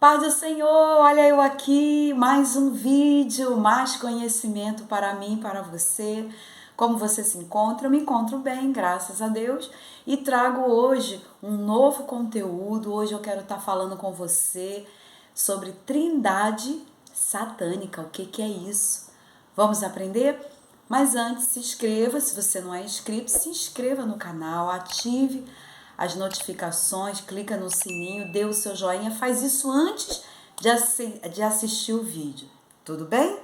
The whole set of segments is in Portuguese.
Paz do Senhor, olha eu aqui, mais um vídeo, mais conhecimento para mim, para você. Como você se encontra? Eu me encontro bem, graças a Deus. E trago hoje um novo conteúdo. Hoje eu quero estar falando com você sobre trindade satânica. O que é isso? Vamos aprender? Mas antes, se inscreva, se você não é inscrito, se inscreva no canal, ative as notificações, clica no sininho, dê o seu joinha, faz isso antes de assistir o vídeo, tudo bem?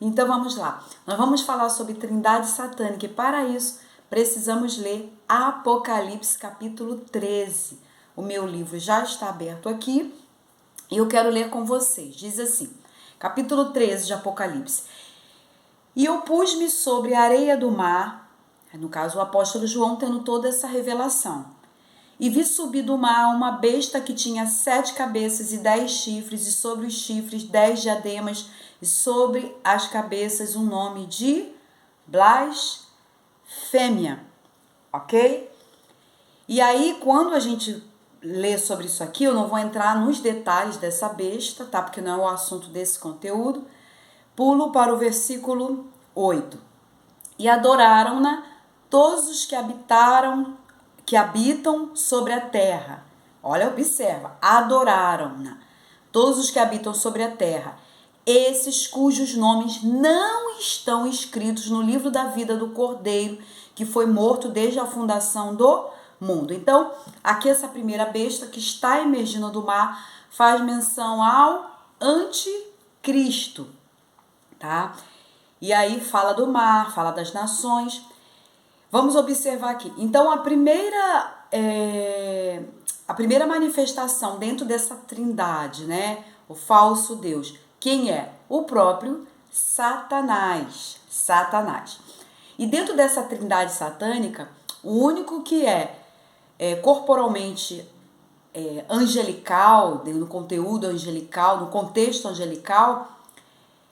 Então vamos lá, nós vamos falar sobre trindade satânica e para isso precisamos ler Apocalipse capítulo 13. O meu livro já está aberto aqui e eu quero ler com vocês. Diz assim, capítulo 13 de Apocalipse. E eu pus-me sobre a areia do mar, no caso o apóstolo João tendo toda essa revelação. E vi subir do mar uma besta que tinha 7 cabeças e 10 chifres, e sobre os chifres 10 diademas, e sobre as cabeças um nome de blasfêmia, ok? E aí, quando a gente lê sobre isso aqui, eu não vou entrar nos detalhes dessa besta, tá? Porque não é o assunto desse conteúdo. Pulo para o versículo 8. E adoraram-na todos os que habitam sobre a terra. Olha, observa, adoraram-na todos os que habitam sobre a terra, esses cujos nomes não estão escritos no livro da vida do Cordeiro, que foi morto desde a fundação do mundo. Então, aqui essa primeira besta que está emergindo do mar faz menção ao anticristo, tá? E aí fala do mar, fala das nações. Vamos observar aqui. Então, a primeira manifestação dentro dessa trindade, né? O falso Deus. Quem é? O próprio Satanás. Satanás. E dentro dessa trindade satânica, o único que é corporalmente angelical, no conteúdo angelical, no contexto angelical,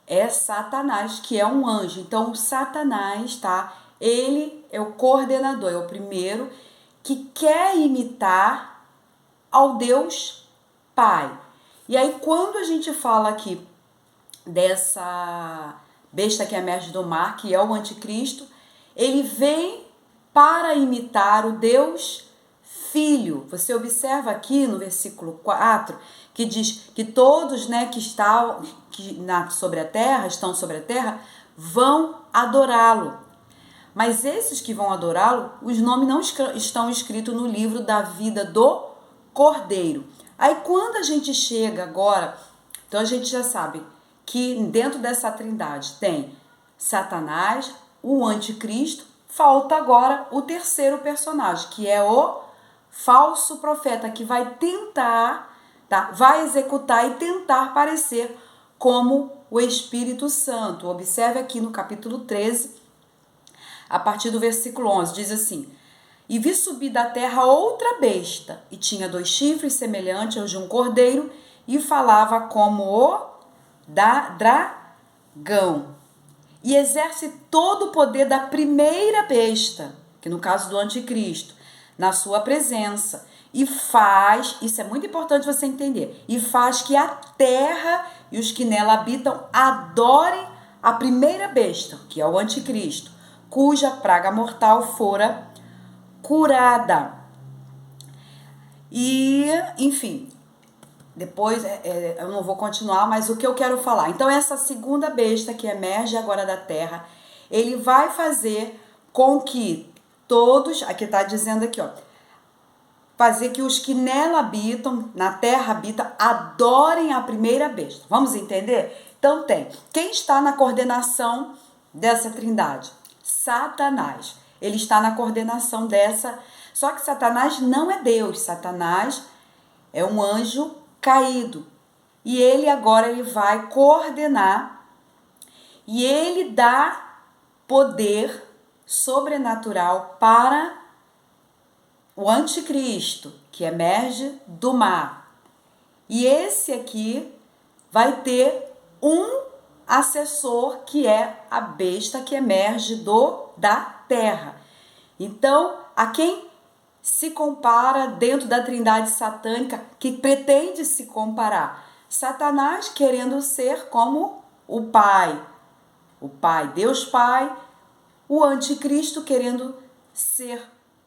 é Satanás, que é um anjo. Então, o Satanás, tá? Ele é o coordenador, é o primeiro que quer imitar ao Deus Pai. E aí, quando a gente fala aqui dessa besta que emerge do mar, que é o anticristo, ele vem para imitar o Deus Filho. Você observa aqui no versículo 4 que diz que todos, né, que estão sobre a terra, vão adorá-lo. Mas esses que vão adorá-lo, os nomes não estão escritos no livro da vida do Cordeiro. Aí quando a gente chega agora, então a gente já sabe que dentro dessa trindade tem Satanás, o anticristo, falta agora o terceiro personagem, que é o falso profeta, que vai tentar, tá? Vai executar e tentar parecer como o Espírito Santo. Observe aqui no capítulo 13, a partir do versículo 11, diz assim: E vi subir da terra outra besta, e tinha 2 chifres semelhantes aos de um cordeiro, e falava como o dragão. E exerce todo o poder da primeira besta, que no caso do anticristo, na sua presença. E faz, isso é muito importante você entender, e faz que a terra e os que nela habitam adorem a primeira besta, que é o anticristo, cuja praga mortal fora curada. E, enfim, depois eu não vou continuar, mas o que eu quero falar. Então, essa segunda besta que emerge agora da terra, ele vai fazer com que todos, aqui está dizendo aqui, ó, fazer que os que nela habitam, na terra habitam, adorem a primeira besta. Vamos entender? Então tem, quem está na coordenação dessa trindade? Satanás. Ele está na coordenação dessa, só que Satanás não é Deus, Satanás é um anjo caído. E ele agora ele vai coordenar e ele dá poder sobrenatural para o anticristo, que emerge do mar. E esse aqui vai ter um assessor, que é a besta que emerge da terra. Então, a quem se compara dentro da trindade satânica, que pretende se comparar? Satanás querendo ser como o Pai, Deus Pai, o anticristo querendo ser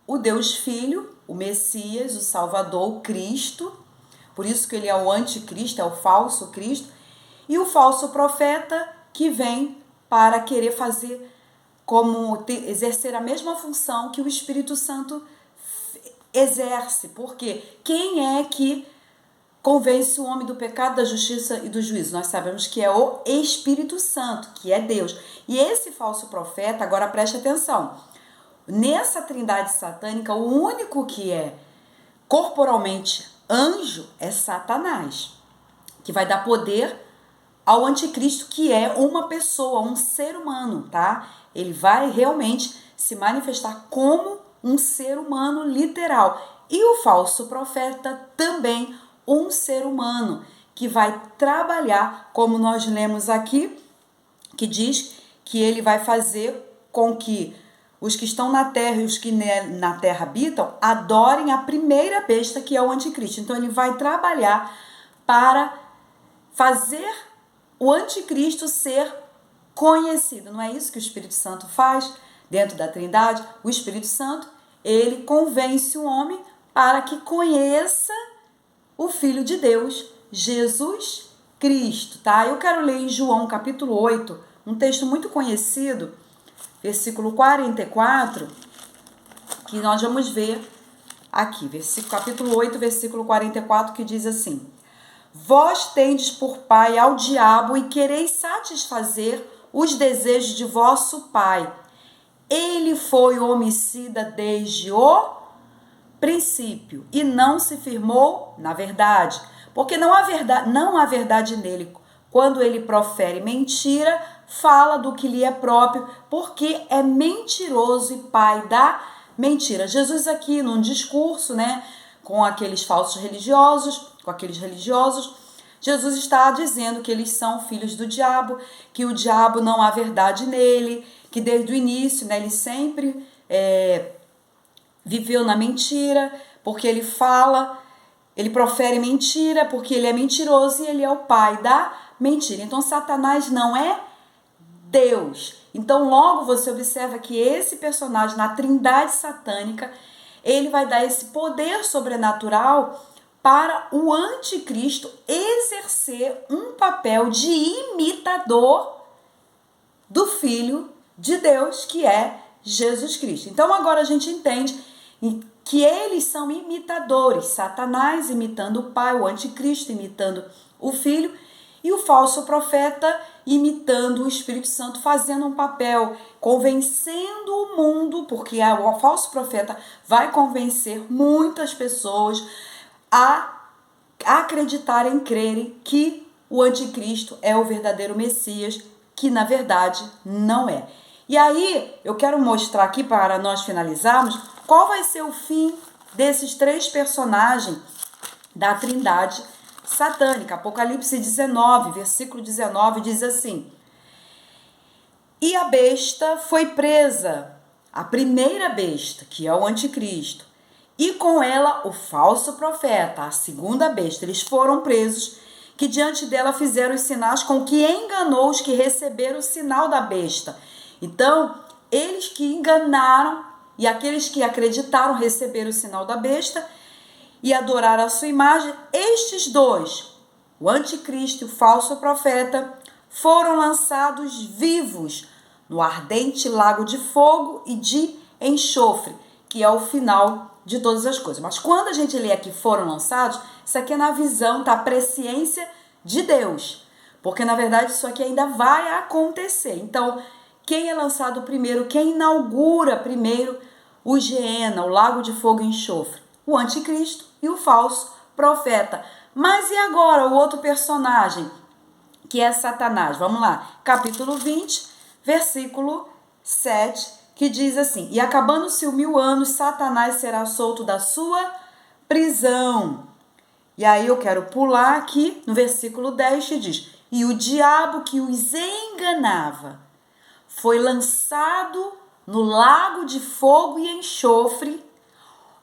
o Deus Filho, o Messias, o Salvador, o Cristo, por isso que ele é o anticristo, é o falso Cristo, e o falso profeta que vem para querer fazer exercer a mesma função que o Espírito Santo exerce. Porque quem é que convence o homem do pecado, da justiça e do juízo? Nós sabemos que é o Espírito Santo, que é Deus. E esse falso profeta, agora preste atenção, nessa trindade satânica, o único que é corporalmente anjo é Satanás, que vai dar poder ao anticristo, que é uma pessoa, um ser humano, tá? Ele vai realmente se manifestar como um ser humano literal. E o falso profeta também um ser humano, que vai trabalhar, como nós lemos aqui, que diz que ele vai fazer com que os que estão na terra e os que na terra habitam adorem a primeira besta, que é o anticristo. Então ele vai trabalhar para fazer o anticristo ser conhecido. Não é isso que o Espírito Santo faz dentro da Trindade? O Espírito Santo, ele convence o homem para que conheça o Filho de Deus, Jesus Cristo, tá? Eu quero ler em João capítulo 8, um texto muito conhecido, versículo 44, que nós vamos ver aqui, capítulo 8, versículo 44, que diz assim: Vós tendes por pai ao diabo e quereis satisfazer os desejos de vosso pai. Ele foi homicida desde o princípio e não se firmou na verdade, porque não há verdade nele. Quando ele profere mentira, fala do que lhe é próprio, porque é mentiroso e pai da mentira. Jesus aqui num discurso, né, com aqueles religiosos, Jesus está dizendo que eles são filhos do diabo, que o diabo não há verdade nele, que desde o início, né, ele sempre viveu na mentira, porque ele profere mentira, porque ele é mentiroso e ele é o pai da mentira. Então Satanás não é Deus. Então logo você observa que esse personagem na trindade satânica, ele vai dar esse poder sobrenatural para o anticristo exercer um papel de imitador do Filho de Deus, que é Jesus Cristo. Então agora a gente entende que eles são imitadores, Satanás imitando o Pai, o anticristo imitando o Filho e o falso profeta imitando o Espírito Santo, fazendo um papel, convencendo o mundo, porque o falso profeta vai convencer muitas pessoas a acreditarem, crerem que o anticristo é o verdadeiro Messias, que na verdade não é. E aí eu quero mostrar aqui, para nós finalizarmos, qual vai ser o fim desses três personagens da trindade satânica. Apocalipse 19, versículo 19 diz assim: E a besta foi presa, a primeira besta, que é o anticristo, e com ela o falso profeta, a segunda besta. Eles foram presos, que diante dela fizeram os sinais com que enganou os que receberam o sinal da besta. Então, eles que enganaram e aqueles que acreditaram receberam o sinal da besta e adoraram a sua imagem, estes dois, o anticristo e o falso profeta, foram lançados vivos no ardente lago de fogo e de enxofre, que é o final de todas as coisas. Mas quando a gente lê aqui foram lançados, isso aqui é na visão, tá? Presciência de Deus. Porque na verdade isso aqui ainda vai acontecer. Então, quem é lançado primeiro, quem inaugura primeiro o Geena, o lago de fogo e enxofre? O anticristo e o falso profeta. Mas e agora o outro personagem, que é Satanás? Vamos lá, capítulo 20, versículo 7, que diz assim: E acabando-se 1000 anos, Satanás será solto da sua prisão. E aí eu quero pular aqui no versículo 10, que diz: E o diabo que os enganava foi lançado no lago de fogo e enxofre,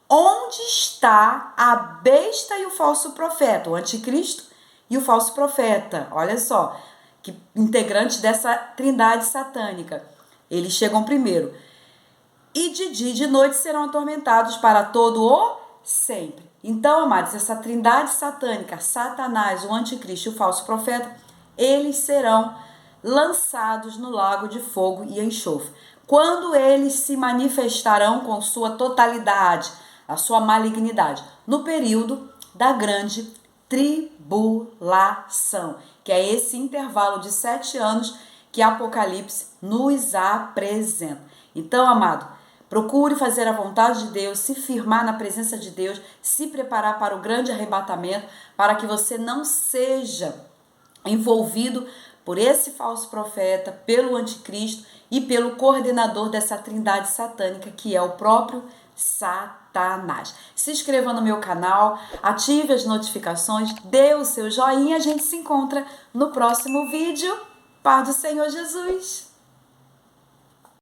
onde está a besta e o falso profeta, o anticristo e o falso profeta. Olha só, que integrantes dessa trindade satânica. Eles chegam primeiro. E de dia e de noite serão atormentados para todo o sempre. Então, amados, essa trindade satânica, Satanás, o anticristo e o falso profeta, eles serão lançados no lago de fogo e enxofre. Quando eles se manifestarão com sua totalidade, a sua malignidade, no período da grande tribulação, que é esse intervalo de 7 anos que Apocalipse nos apresenta. Então, amado, procure fazer a vontade de Deus, se firmar na presença de Deus, se preparar para o grande arrebatamento, para que você não seja envolvido por esse falso profeta, pelo anticristo e pelo coordenador dessa trindade satânica, que é o próprio Satanás. Se inscreva no meu canal, ative as notificações, dê o seu joinha, a gente se encontra no próximo vídeo. Paz do Senhor Jesus!